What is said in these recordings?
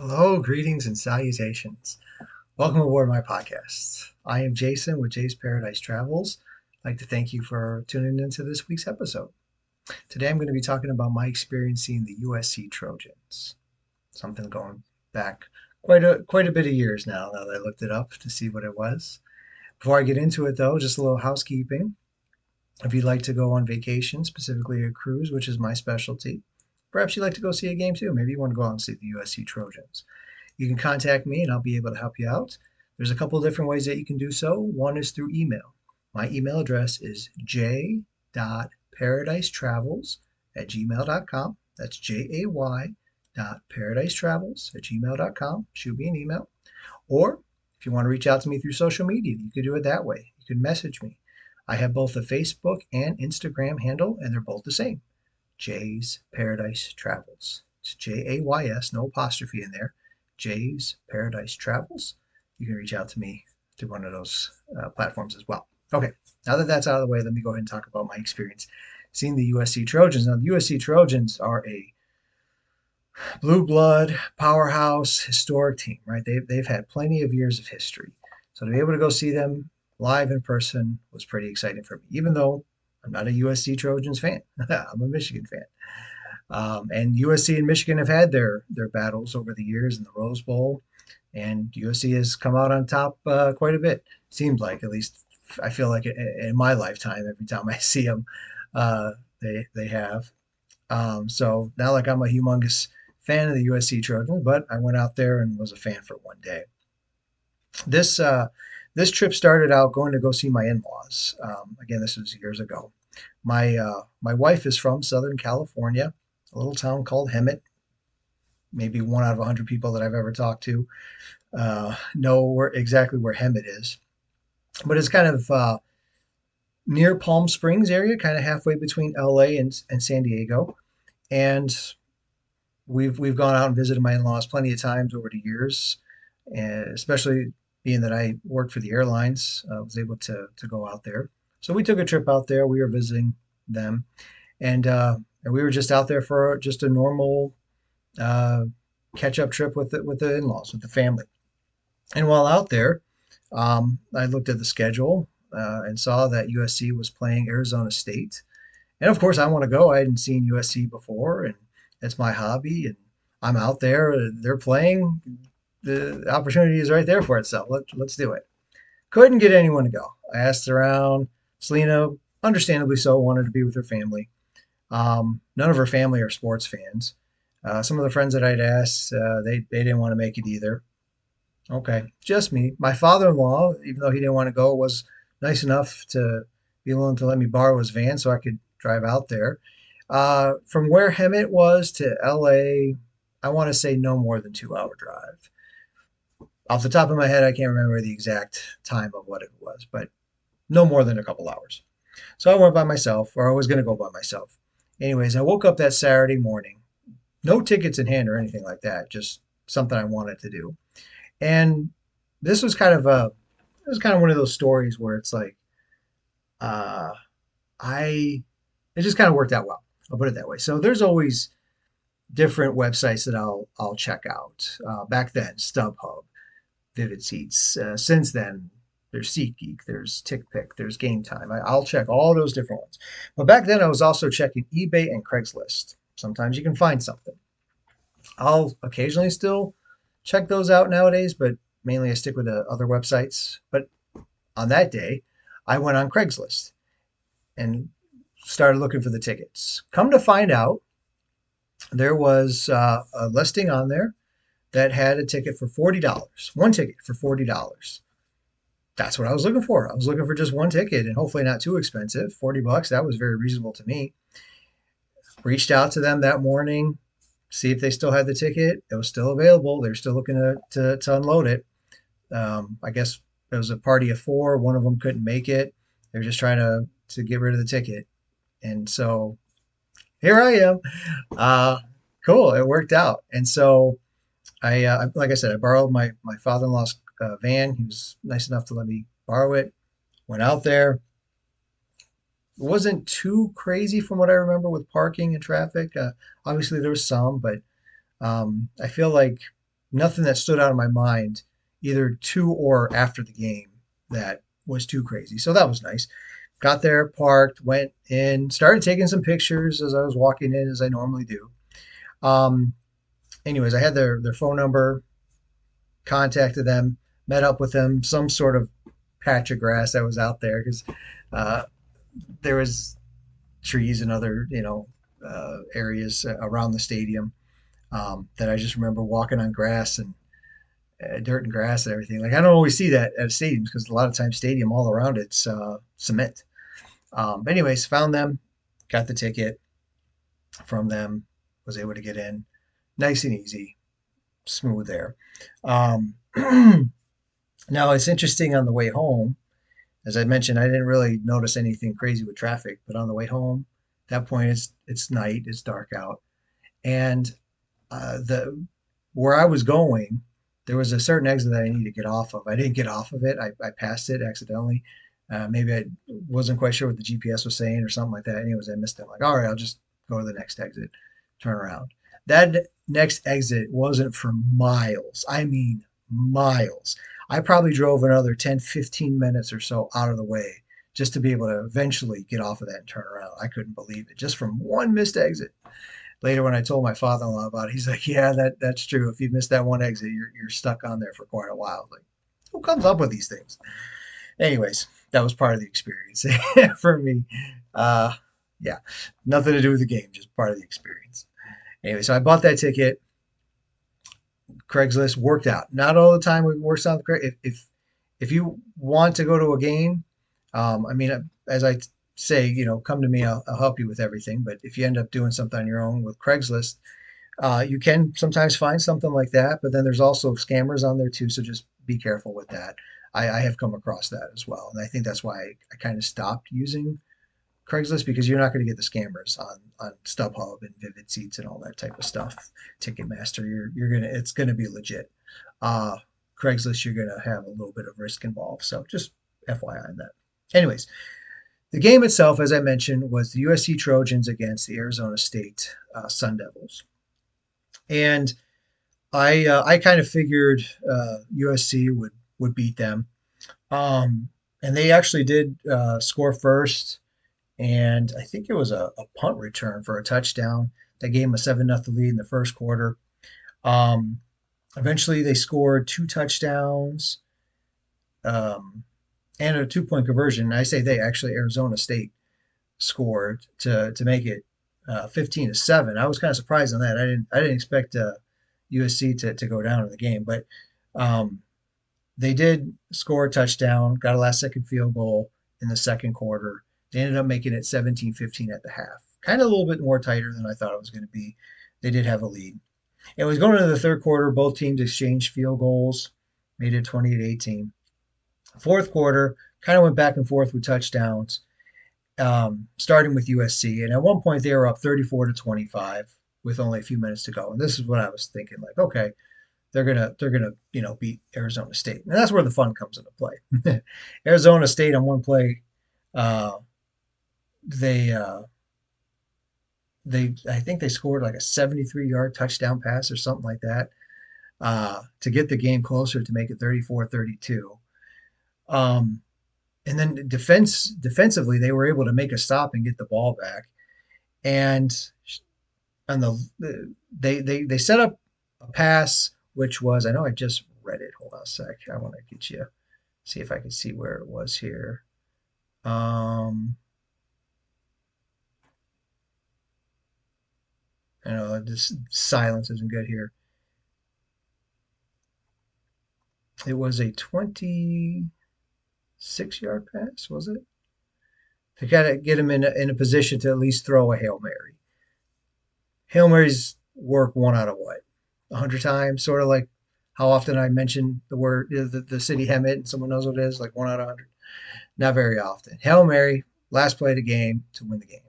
Hello, greetings, and salutations. Welcome aboard my podcast. I am Jason with Jay's Paradise Travels. I'd like to thank you for tuning into this week's episode. Today I'm going to be talking about my experience seeing the USC Trojans. Something going back quite a bit of years now that I looked it up to see what it was. Before I get into it though, just a little housekeeping. If you'd like to go on vacation, specifically a cruise, which is my specialty, perhaps you'd like to go see a game too. Maybe you want to go out and see the USC Trojans. You can contact me and I'll be able to help you out. There's a couple of different ways that you can do so. One is through email. My email address is j.paradise_travels@gmail.com. That's jay.paradise_travels@gmail.com. Shoot me an email. Or if you want to reach out to me through social media, you can do it that way. You can message me. I have both a Facebook and Instagram handle, and they're both the same. Jay's Paradise Travels. It's Jays, no apostrophe in there. Jay's Paradise Travels. You can reach out to me through one of those platforms as well. Okay, now that that's out of the way, let me go ahead and talk about my experience seeing the USC Trojans. Now, the USC Trojans are a blue blood powerhouse historic team, right? They've had plenty of years of history. So to be able to go see them live in person was pretty exciting for me, even though I'm not a USC Trojans fan. I'm a Michigan fan. And USC and Michigan have had their battles over the years in the Rose Bowl, and USC has come out on top quite a bit. Seems like, at least I feel like in my lifetime, every time I see them, they have. So not like I'm a humongous fan of the USC Trojans, but I went out there and was a fan for one day. This uh, this trip started out going to go see my in-laws. Again, this was years ago. My wife is from Southern California, a little town called Hemet. Maybe one out of 100 people that I've ever talked to know exactly where Hemet is. But it's kind of near Palm Springs area, kind of halfway between LA and San Diego. And we've gone out and visited my in-laws plenty of times over the years, and especially being that I worked for the airlines, I was able to go out there. So we took a trip out there. We were visiting them, and we were just out there for just a normal uh, catch-up trip with the in-laws, with the family. And while out there, I looked at the schedule and saw that USC was playing Arizona State. And of course, I want to go. I hadn't seen USC before, and it's my hobby. And I'm out there. They're playing. The opportunity is right there for itself. Let's do it. Couldn't get anyone to go. I asked around. Selena, understandably so, wanted to be with her family. None of her family are sports fans. Some of the friends that I'd asked, they didn't want to make it either. Okay, just me. My father-in-law, even though he didn't want to go, was nice enough to be willing to let me borrow his van so I could drive out there. From where Hemet was to LA, I want to say no more than 2 hour drive. Off the top of my head, I can't remember the exact time of what it was, but no more than a couple hours. So I went by myself, or I was going to go by myself. Anyways, I woke up that Saturday morning, no tickets in hand or anything like that, just something I wanted to do. And this was kind of one of those stories where it's like, uh, I it just kind of worked out well. I'll put it that way. So there's always different websites that I'll check out. Back then, StubHub, Vivid Seats. Since then, there's SeatGeek, there's TickPick, there's Game Time. I'll check all those different ones. But back then, I was also checking eBay and Craigslist. Sometimes you can find something. I'll occasionally still check those out nowadays, but mainly I stick with the other websites. But on that day, I went on Craigslist and started looking for the tickets. Come to find out, there was a listing on there that had a ticket for $40. One ticket for $40. That's what I was looking for. I was looking for just one ticket and hopefully not too expensive. $40, that was very reasonable to me. Reached out to them that morning, see if they still had the ticket. It was still available. They were still looking to unload it. I guess it was a party of four. One of them couldn't make it. They were just trying to get rid of the ticket. And so here I am. Uh, cool. It worked out. And so like I said, I borrowed my father-in-law's van. He was nice enough to let me borrow it. Went out there. It wasn't too crazy from what I remember with parking and traffic. Obviously, there was some, but I feel like nothing that stood out in my mind, either to or after the game, that was too crazy. So that was nice. Got there, parked, went in, started taking some pictures as I was walking in, as I normally do. Um, anyways, I had their phone number, contacted them, met up with them, some sort of patch of grass that was out there because uh, there was trees and other, areas around the stadium, that I just remember walking on grass and dirt and grass and everything. Like I don't always see that at stadiums because a lot of times stadium all around it's cement. But anyways, found them, got the ticket from them, was able to get in, nice and easy, smooth there. Um, now it's interesting on the way home. As I mentioned, I didn't really notice anything crazy with traffic, but on the way home, at that point it's night, it's dark out, and the where I was going, there was a certain exit that I needed to get off of. I didn't get off of it. I passed it accidentally. Maybe I wasn't quite sure what the GPS was saying or something like that. Anyways, I missed it. I'm like, all right, I'll just go to the next exit, turn around. That next exit wasn't for miles. I mean, miles. I probably drove another 10, 15 minutes or so out of the way just to be able to eventually get off of that and turn around. I couldn't believe it just from one missed exit. Later, when I told my father-in-law about it, he's like, "Yeah, that's true. If you miss that one exit, you're stuck on there for quite a while." Like, who comes up with these things? Anyways, that was part of the experience for me. Uh, yeah, nothing to do with the game, just part of the experience. Anyway, so I bought that ticket. Craigslist worked out. Not all the time it works out. If you want to go to a game, I mean, as I say, come to me. I'll help you with everything. But if you end up doing something on your own with Craigslist, you can sometimes find something like that, but then there's also scammers on there too. So just be careful with that. I have come across that as well, and I think that's why I kind of stopped using Craigslist because you're not going to get the scammers on StubHub and Vivid Seats and all that type of stuff. Ticketmaster, you're gonna it's gonna be legit. Uh, Craigslist, you're gonna have a little bit of risk involved. So just FYI on that. Anyways, the game itself, as I mentioned, was the USC Trojans against the Arizona State Sun Devils, and I kind of figured USC would beat them, um, and they actually did score first, and I think it was a punt return for a touchdown that gave them a 7-0 lead in the first quarter. Um, Eventually, they scored two touchdowns um, and a 2-point conversion. I say they actually Arizona State scored to make it 15-7. I was kind of surprised on that. I didn't expect USC to go down in the game, but um, they did score a touchdown, got a last second field goal in the second quarter. They ended up making it 17-15 at the half. Kind of a little bit more tighter than I thought it was going to be. They did have a lead. It was going into the third quarter. Both teams exchanged field goals, made it 20-18. Fourth quarter, kind of went back and forth with touchdowns, starting with USC. And at one point, they were up 34-25 with only a few minutes to go. And this is what I was thinking, like, okay, they're gonna beat Arizona State, and that's where the fun comes into play. Arizona State on one play, uh, they they I think they scored like a 73-yard touchdown pass or something like that to get the game closer to make it 34-32. Um, and then defensively, they were able to make a stop and get the ball back. And on they set up a pass, which was I know I just read it. Hold on a sec. I want to get you see if I can see where it was here. Um, I know this silence isn't good here. It was a 26-yard pass, was it? To kind of get him in a position to at least throw a Hail Mary. Hail Marys work one out of what? 100 times? Sort of like how often I mention the word, the city Hemet, and someone knows what it is, like 1 out of 100. Not very often. Hail Mary, last play of the game to win the game.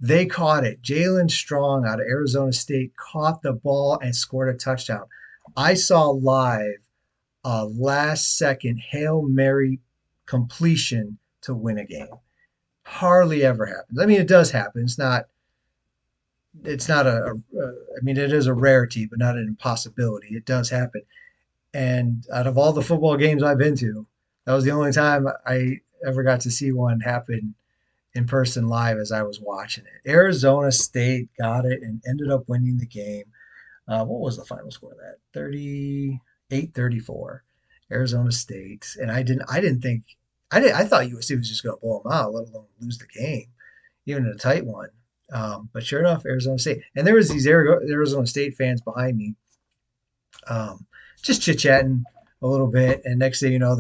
They caught it. Jalen Strong out of Arizona State caught the ball and scored a touchdown. I saw live a last second Hail Mary completion to win a game. Hardly ever happens. I mean, it does happen. It's not it's not I mean, it is a rarity, but not an impossibility. It does happen. And out of all the football games I've been to, that was the only time I ever got to see one happen in person live as I was watching it. Arizona State got it and ended up winning the game. What was the final score of that? 38-34. Arizona State. And I didn't think I thought USC was just going to blow them out, let alone lose the game, even in a tight one. But sure enough, Arizona State. And there was these Arizona State fans behind me, just chit chatting a little bit. And next thing you know,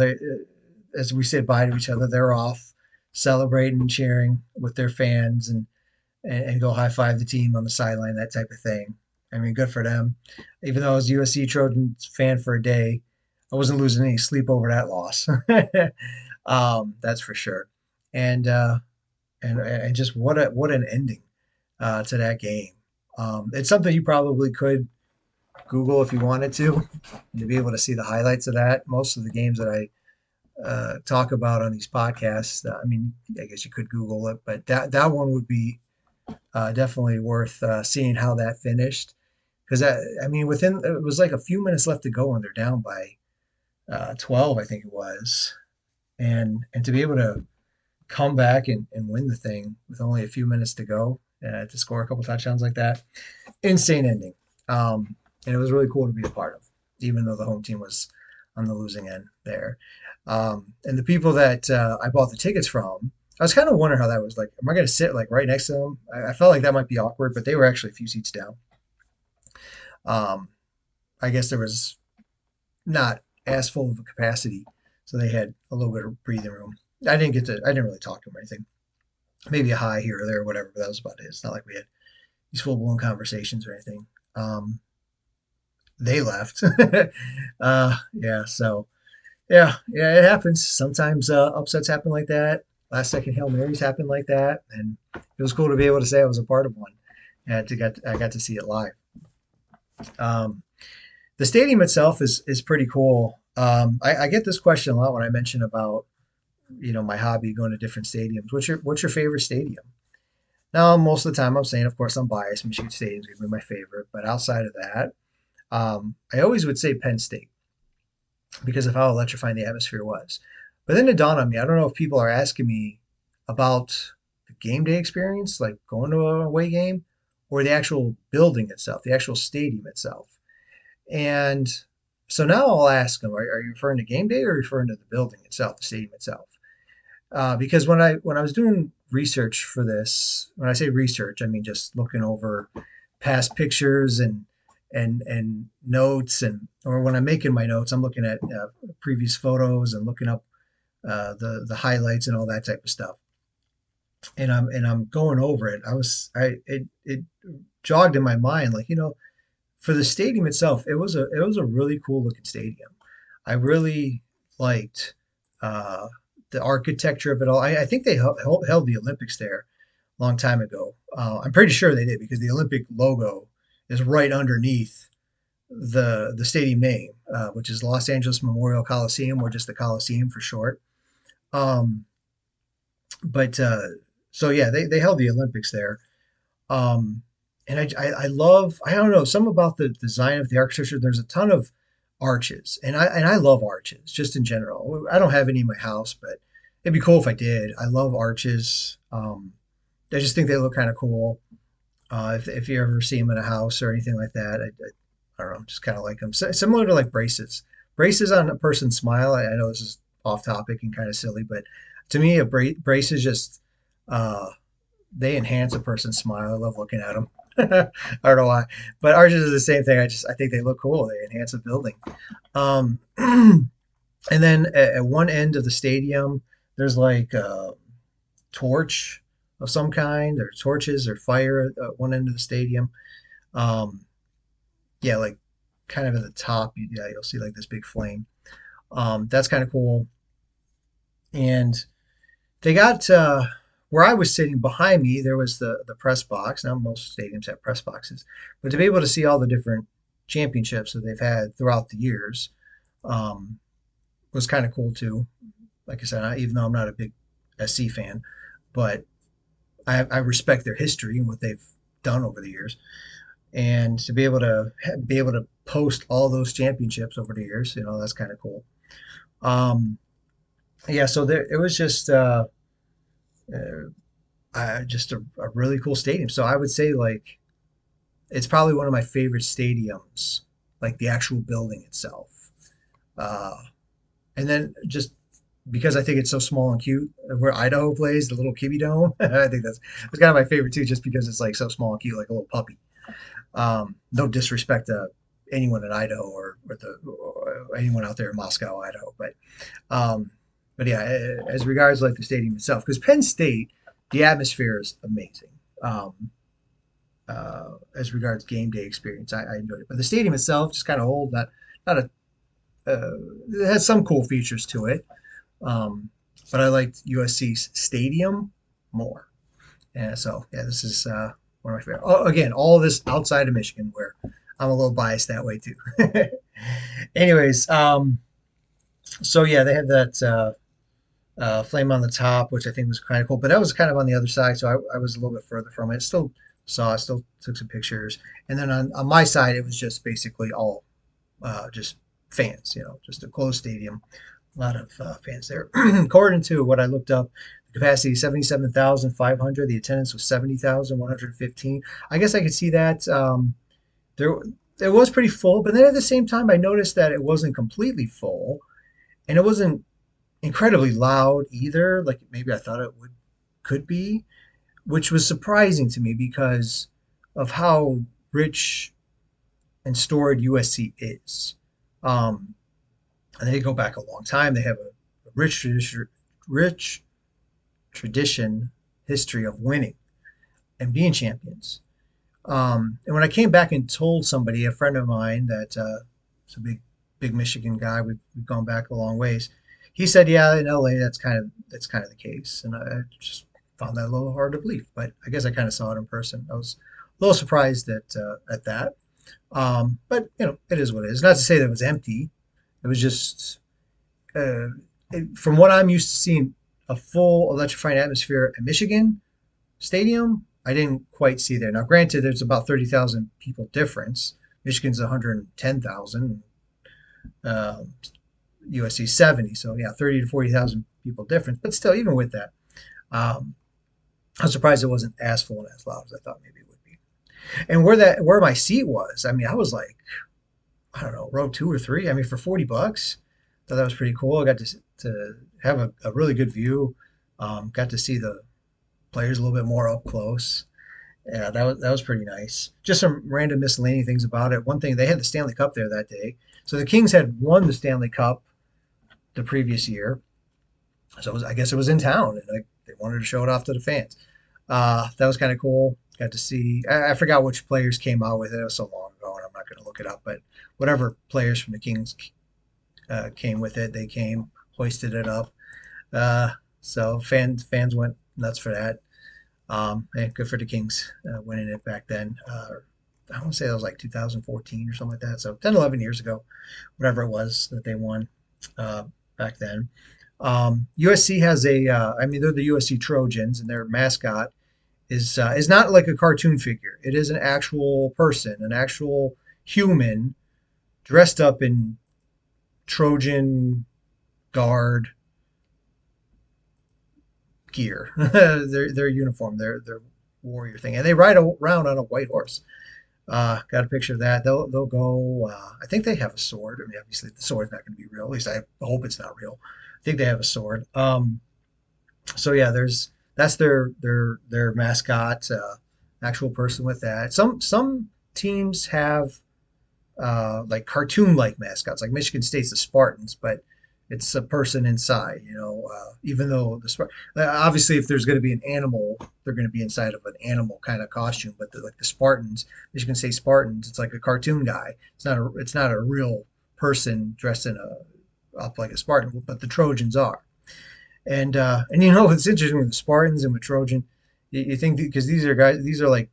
as we said bye to each other, they're off celebrating and cheering with their fans and go high five the team on the sideline, that type of thing. I mean, good for them. Even though I was a USC Trojans fan for a day, I wasn't losing any sleep over that loss. That's for sure. And and just what an ending to that game. It's something you probably could Google if you wanted to be able to see the highlights of that. Most of the games that I talk about on these podcasts, I mean, I guess you could Google it, but that one would be definitely worth seeing how that finished. Because I mean, within it was like a few minutes left to go, and they're down by 12, I think it was, and to be able to come back and win the thing with only a few minutes to go, to score a couple touchdowns like that, insane ending. And it was really cool to be a part of, even though the home team was on the losing end there. And the people that I bought the tickets from, I was kind of wondering how that was like. Am I going to sit like right next to them? I felt like that might be awkward, but they were actually a few seats down. Um, I guess there was not as full of a capacity, so they had a little bit of breathing room. I didn't really talk to them or anything. Maybe a hi here or there, or whatever. But that was about it. It's not like we had these full blown conversations or anything. They left. Yeah, so yeah, it happens. Sometimes upsets happen like that. Last second Hail Marys happen like that, and it was cool to be able to say I was a part of one. And I got to see it live. Um, the stadium itself is pretty cool. I get this question a lot when I mention about my hobby going to different stadiums. What's your favorite stadium? Now, most of the time, I'm saying, of course, I'm biased. Michigan Stadium's gonna be my favorite, but outside of that, I always would say Penn State because of how electrifying the atmosphere was. But then it dawned on me, I don't know if people are asking me about the game day experience, like going to a away game, or the actual building itself, the actual stadium itself. And so now I'll ask them, are you referring to game day or referring to the building itself, the stadium itself? Because when I was doing research for this, when I say research, I mean just looking over past pictures and notes, and or when I'm making my notes, I'm looking at previous photos and looking up the highlights and all that type of stuff. And I'm going over it. It jogged in my mind, like, for the stadium itself, it was a really cool looking stadium. I really liked uh, the architecture of it all. I think they held the Olympics there a long time ago. I'm pretty sure they did because the Olympic logo is right underneath the stadium name, which is Los Angeles Memorial Coliseum, or just the Coliseum for short. Um, but so yeah, they held the Olympics there. Um, and I love, I don't know, some about the design of the architecture. There's a ton of arches, and I love arches just in general. I don't have any in my house, but it'd be cool if I did. I love arches. I just think they look kind of cool. If you ever see them in a house or anything like that, I don't know, just kind of like them. Similar to like braces, braces on a person's smile. I know this is off topic and kind of silly, but to me, brace is just uh, they enhance a person's smile. I love looking at them. I don't know why, but arches is the same thing. I think they look cool. They enhance a building. And then at one end of the stadium, there's like a torch of some kind. There's torches or fire at one end of the stadium. Um, yeah, like kind of at the top. Yeah, you'll see like this big flame. That's kind of cool. And they got where I was sitting behind me, there was the press box. Now most stadiums have press boxes, but to be able to see all the different championships that they've had throughout the years um, was kind of cool too. Like I said, even though I'm not a big SC fan, but I respect their history and what they've done over the years, and to be able to post all those championships over the years, that's kind of cool. Um, yeah, so there it was just a really cool stadium. So I would say like it's probably one of my favorite stadiums, like the actual building itself. Uh, and then just because I think it's so small and cute, where Idaho plays, the little Kibby Dome, I think that's kind of my favorite too, just because it's like so small and cute, like a little puppy. No disrespect to anyone in Idaho or anyone out there in Moscow, Idaho, um, but yeah, as regards like the stadium itself, because Penn State, the atmosphere is amazing. Um, as regards game day experience, I enjoyed it, but the stadium itself just kind of old. Not a it has some cool features to it, um, but I liked USC's stadium more. And so yeah, this is one of my favorite. Oh, again, all of this outside of Michigan, where I'm a little biased that way too. Anyways, so yeah, they had that flame on the top, which I think was kind of cool. But that was kind of on the other side, so I was a little bit further from it. Still took some pictures. And then on my side, it was just basically all just fans, just a closed stadium. A lot of fans there. According to what I looked up, the capacity is 77,500. The attendance was 70,115. I guess I could see that. There, it was pretty full, but then at the same time, I noticed that it wasn't completely full, and it wasn't incredibly loud either. Like maybe I thought it could be, which was surprising to me because of how rich and storied USC is. Um, and they go back a long time. They have a rich tradition history of winning and being champions. And when I came back and told somebody, a friend of mine that is a big Michigan guy, we've gone back a long ways. He said, "Yeah, in LA, that's kind of the case," and I just found that a little hard to believe. But I guess I kind of saw it in person. I was a little surprised at that. But it is what it is. Not to say that it was empty. It was just uh, from what I'm used to seeing, a full electrifying atmosphere at Michigan Stadium. I didn't quite see there. Now, granted, there's about 30,000 people difference. Michigan's 110,000, uh, USC 70. So yeah, 30 to 40,000 people difference. But still, even with that, um, I'm surprised it wasn't as full and as loud as I thought maybe it would be. And where my seat was, I mean, I was like, I don't know, row 2 or 3. I mean, for $40, thought that was pretty cool. I got to have a really good view. Got to see the players a little bit more up close. Yeah, that was pretty nice. Just some random miscellaneous things about it. One thing, they had the Stanley Cup there that day. So the Kings had won the Stanley Cup the previous year. So I guess it was in town, and they wanted to show it off to the fans. That was kind of cool. Got to see. I forgot which players came out with it. It was so long ago, and I'm not going to look it up. But whatever players from the Kings came with it, they came, hoisted it up. Uh, so fans went nuts for that. And good for the Kings winning it back then. I want to say that was like 2014 or something like that. So 10, 11 years ago, whatever it was that they won uh, back then. USC has I mean, they're the USC Trojans, and their mascot is not like a cartoon figure. It is an actual person, an actual human dressed up in Trojan guard gear, their uniform, their warrior thing, and they ride around on a white horse. Got a picture of that. They'll go. I think they have a sword. I mean, obviously the sword's not going to be real. At least I hope it's not real. I think they have a sword. So yeah, that's their mascot, actual person with that. Some teams have like cartoon like mascots, like Michigan State's the Spartans, but it's a person inside. Even though obviously if there's going to be an animal, they're going to be inside of an animal kind of costume. But like the Spartans, Michigan State Spartans, it's like a cartoon guy. It's not a real person dressed in a up like a Spartan, but the Trojans are. And it's interesting with the Spartans and with Trojan. You think because these are like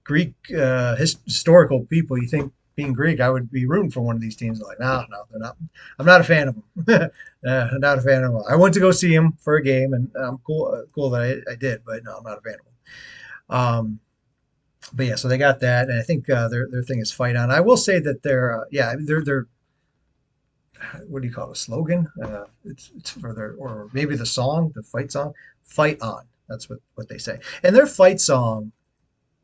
Greek historical people. You think being Greek, I would be rooting for one of these teams. Like, no, they're not. I'm not a fan of them. I'm not a fan of them. I went to go see them for a game, and I'm cool that I did, but no, I'm not a fan of them. But yeah, so they got that, and I think their thing is fight on. I will say that yeah, their what do you call it, a slogan? It's for their, or maybe the song, the fight song, fight on. That's what they say. And their fight song,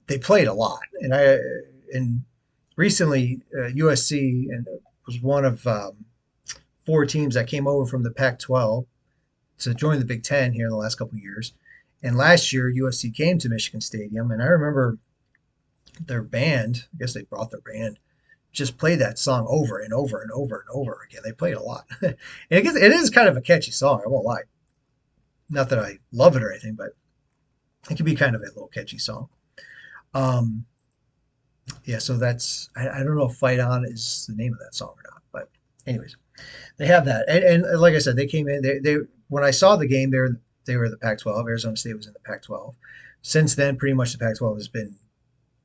they played a lot. And recently USC and was one of four teams that came over from the Pac-12 to join the Big Ten here in the last couple of years. And last year USC came to Michigan Stadium, and I remember their band. I guess they brought their band, just play that song over and over and over and over again. They played a lot. And it is kind of a catchy song, I won't lie. Not that I love it or anything, but it can be kind of a little catchy song. Um, yeah, so I don't know if Fight On is the name of that song or not, but anyways, they have that. And like I said, they came in, they when I saw the game, they were the Pac-12. Arizona State was in the Pac-12. Since then, pretty much the Pac-12 has been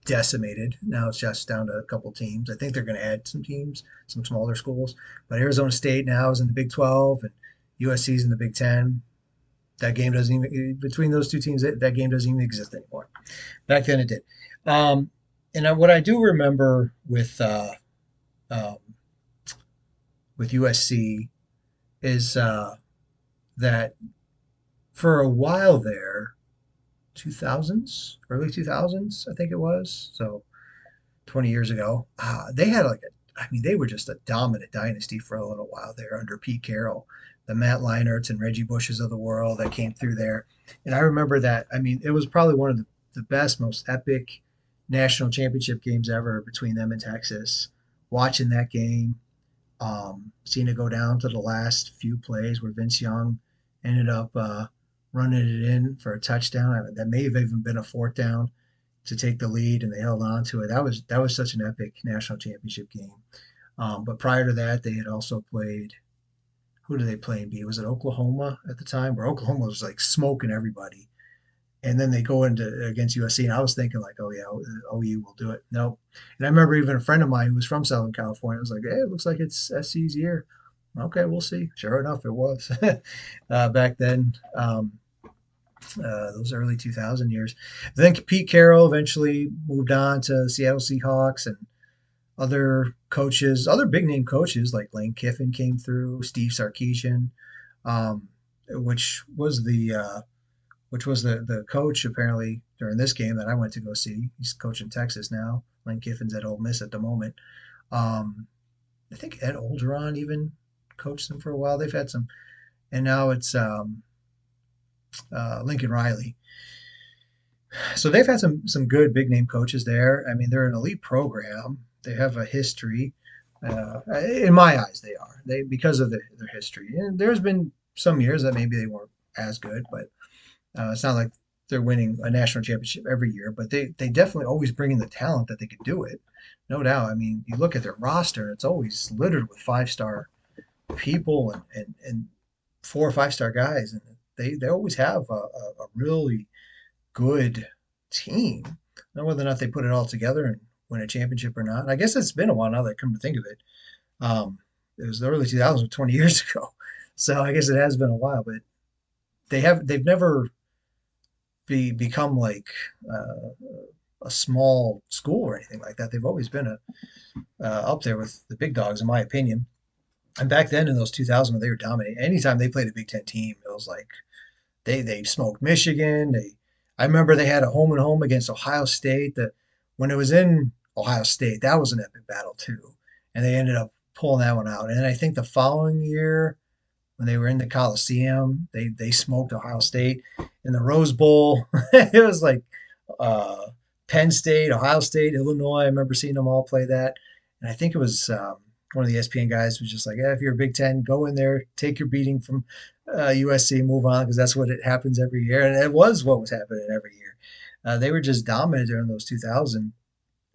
decimated. Now it's just down to a couple teams. I think they're going to add some teams, some smaller schools. But Arizona State now is in the Big 12 and USC's in the Big 10. That game doesn't even, between those two teams, that game doesn't even exist anymore. Back then it did. And what I do remember um, with USC is that for a while there, 2000s, early 2000s, I think it was. So 20 years ago. They had I mean, they were just a dominant dynasty for a little while there under Pete Carroll, the Matt Leinerts and Reggie Bushes of the world that came through there. And I remember that. I mean, it was probably one of the best, most epic national championship games ever between them and Texas. Watching that game, seeing it go down to the last few plays where Vince Young ended up running it in for a touchdown. That may have even been a fourth down to take the lead, and they held on to it. That was such an epic national championship game. But prior to that, they had also played. Who did they play in B? Was it Oklahoma at the time? Where Oklahoma was like smoking everybody, and then they go into against USC, and I was thinking like, oh yeah, OU will do it. Nope. And I remember even a friend of mine who was from Southern California was like, hey, it looks like it's SC's year. Okay, we'll see. Sure enough, it was back then. Those early 2000 years. Then Pete Carroll eventually moved on to Seattle Seahawks, and other coaches, other big name coaches like Lane Kiffin came through, Steve Sarkisian, um, which was the coach apparently during this game that I went to go see. He's coaching Texas now. Lane Kiffin's at Ole Miss at the moment. Um, I think Ed Olgeron even coached them for a while. They've had some, and now it's Lincoln Riley. So they've had some good big name coaches there. I mean, they're an elite program. They have a history. In my eyes, they are. They because of their history. And there's been some years that maybe they weren't as good, but it's not like they're winning a national championship every year. But they definitely always bring in the talent that they could do it, no doubt. I mean, you look at their roster; it's always littered with five-star people and 4 or 5 star guys, and they always have a really good team. Now, whether or not they put it all together and win a championship or not, and I guess it's been a while now that I come to think of it. It was the early 2000s, 20 years ago. So I guess it has been a while, but they've never become like a small school or anything like that. They've always been up there with the big dogs, in my opinion. And back then in those 2000s when they were dominating, anytime they played a Big Ten team, it was like they smoked Michigan. I remember they had a home and home against Ohio State. That when it was in Ohio State, that was an epic battle too, and they ended up pulling that one out. And then I think the following year, when they were in the Coliseum, they smoked Ohio State in the Rose Bowl. It was like uh, Penn State, Ohio State, Illinois. I remember seeing them all play that, and I think it was one of the ESPN guys was just like, if you're a Big Ten, go in there, take your beating from USC, move on because that's what it happens every year, and it was what was happening every year. They were just dominant during those 2000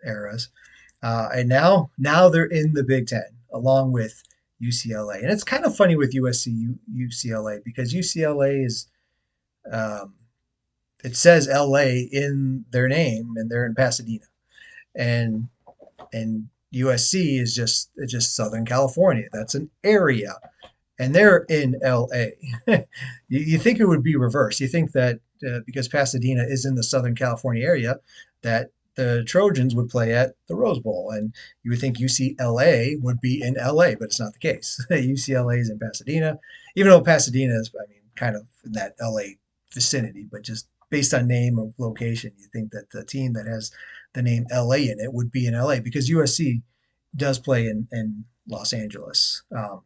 eras, and now they're in the Big Ten along with UCLA, and it's kind of funny with USC UCLA because UCLA is um, it says LA in their name, and they're in Pasadena, and and USC is just Southern California. That's an area, and they're in LA. You think it would be reversed. You think that because Pasadena is in the Southern California area, that the Trojans would play at the Rose Bowl, and you would think UCLA would be in LA, but it's not the case. UCLA is in Pasadena, even though Pasadena is, I mean, kind of in that LA vicinity, but just based on name of location, you think that the team that has the name LA in it would be in LA because USC does play in Los Angeles, uh,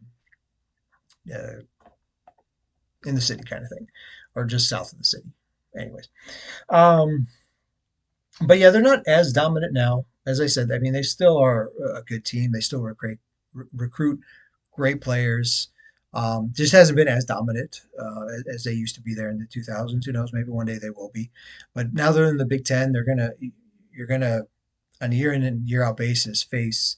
in the city kind of thing, or just south of the city. Anyways, um, but yeah, they're not as dominant now. As I said, I mean, they still are a good team. They still recruit great players. Just hasn't been as dominant as they used to be there in the 2000s. Who knows? Maybe one day they will be. But now they're in the Big Ten. You're gonna, on a year in and year out basis, face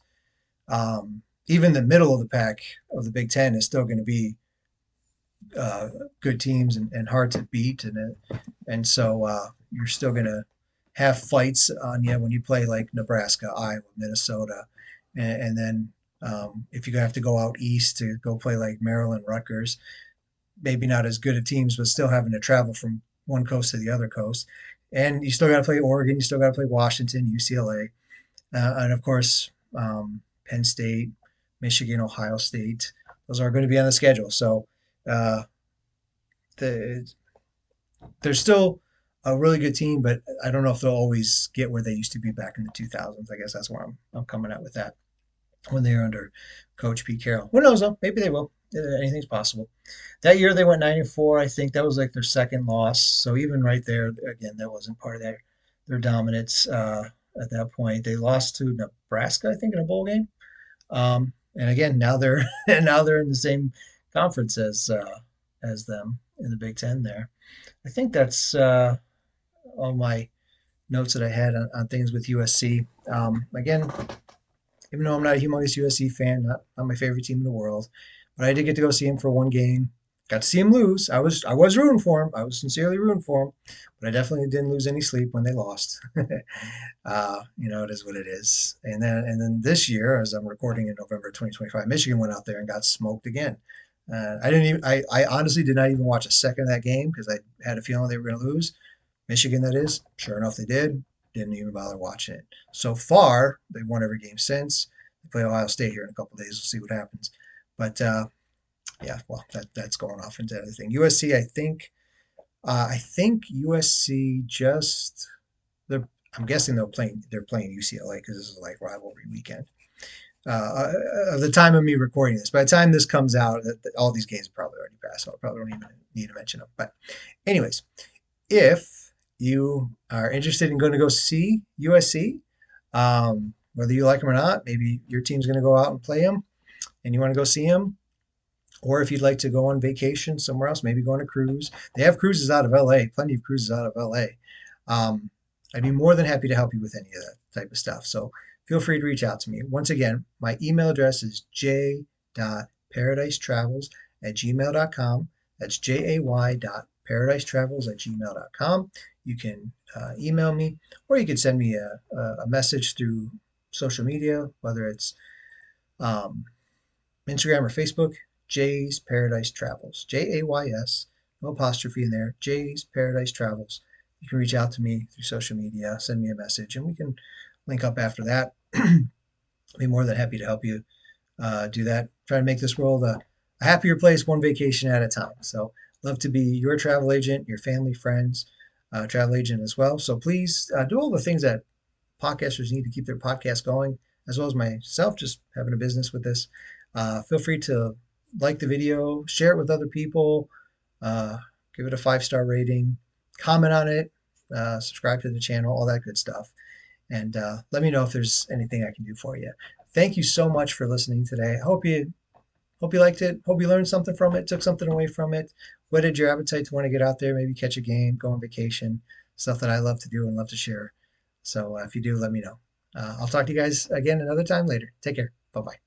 even the middle of the pack of the Big Ten is still going to be good teams and hard to beat, and so you're still going to have fights on you when you play like Nebraska, Iowa, Minnesota, and then if you have to go out east to go play like Maryland, Rutgers, maybe not as good of teams, but still having to travel from one coast to the other coast, and you still got to play Oregon, you still got to play Washington, UCLA, and of course Penn State, Michigan, Ohio State. Those are going to be on the schedule, so. Uh, the, they're still a really good team, but I don't know if they'll always get where they used to be back in the 2000s. I guess that's where I'm coming at with that when they're under Coach Pete Carroll. Who knows though? Maybe they will. Anything's possible. That year they went 9-4. I think that was like their second loss. So even right there, again, that wasn't part of their dominance at that point. They lost to Nebraska, I think, in a bowl game. And again, now they're now they're in the same conference as them in the Big Ten there. I think that's all my notes that I had on things with USC. Again, even though I'm not a humongous USC fan, not my favorite team in the world, but I did get to go see him for one game. Got to see him lose. I was rooting for him. I was sincerely rooting for him, but I definitely didn't lose any sleep when they lost. It is what it is. And then this year, as I'm recording in November 2025, Michigan went out there and got smoked again. I didn't even. I honestly did not even watch a second of that game because I had a feeling they were going to lose. Michigan, that is. Sure enough, they did. Didn't even bother watching it. So far, they've won every game since. They play Ohio State here in a couple of days. We'll see what happens. But yeah, well, that's going off into everything. USC, I think USC just they're. I'm guessing they're playing UCLA because this is like rivalry weekend. Of the time of me recording this, by the time this comes out, all these games have probably already passed. So I probably don't even need to mention them. But anyways, if you are interested in going to go see USC, whether you like them or not, maybe your team's going to go out and play them, and you want to go see them, or if you'd like to go on vacation somewhere else, maybe go on a cruise. They have cruises out of LA, plenty of cruises out of LA. Um, I'd be more than happy to help you with any of that type of stuff. So feel free to reach out to me. Once again, my email address is j.paradise@gmail.com. That's jay.paradise@gmail.com. You can email me, or you can send me a message through social media, whether it's um, Instagram or Facebook, Jay's Paradise Travels. Jays, no apostrophe in there. Jay's Paradise Travels. You can reach out to me through social media, send me a message, and we can link up after that. Be more than happy to help you do that. Try to make this world a happier place, one vacation at a time. So, love to be your travel agent, your family, friends, travel agent as well. So, please do all the things that podcasters need to keep their podcast going, as well as myself, just having a business with this. Feel free to like the video, share it with other people, uh, give it a 5-star rating, comment on it, subscribe to the channel, all that good stuff. And let me know if there's anything I can do for you. Thank you so much for listening today. I hope you liked it. Hope you learned something from it, took something away from it, whetted your appetite to want to get out there, maybe catch a game, go on vacation, stuff that I love to do and love to share. So if you do, let me know. I'll talk to you guys again another time later. Take care. Bye bye.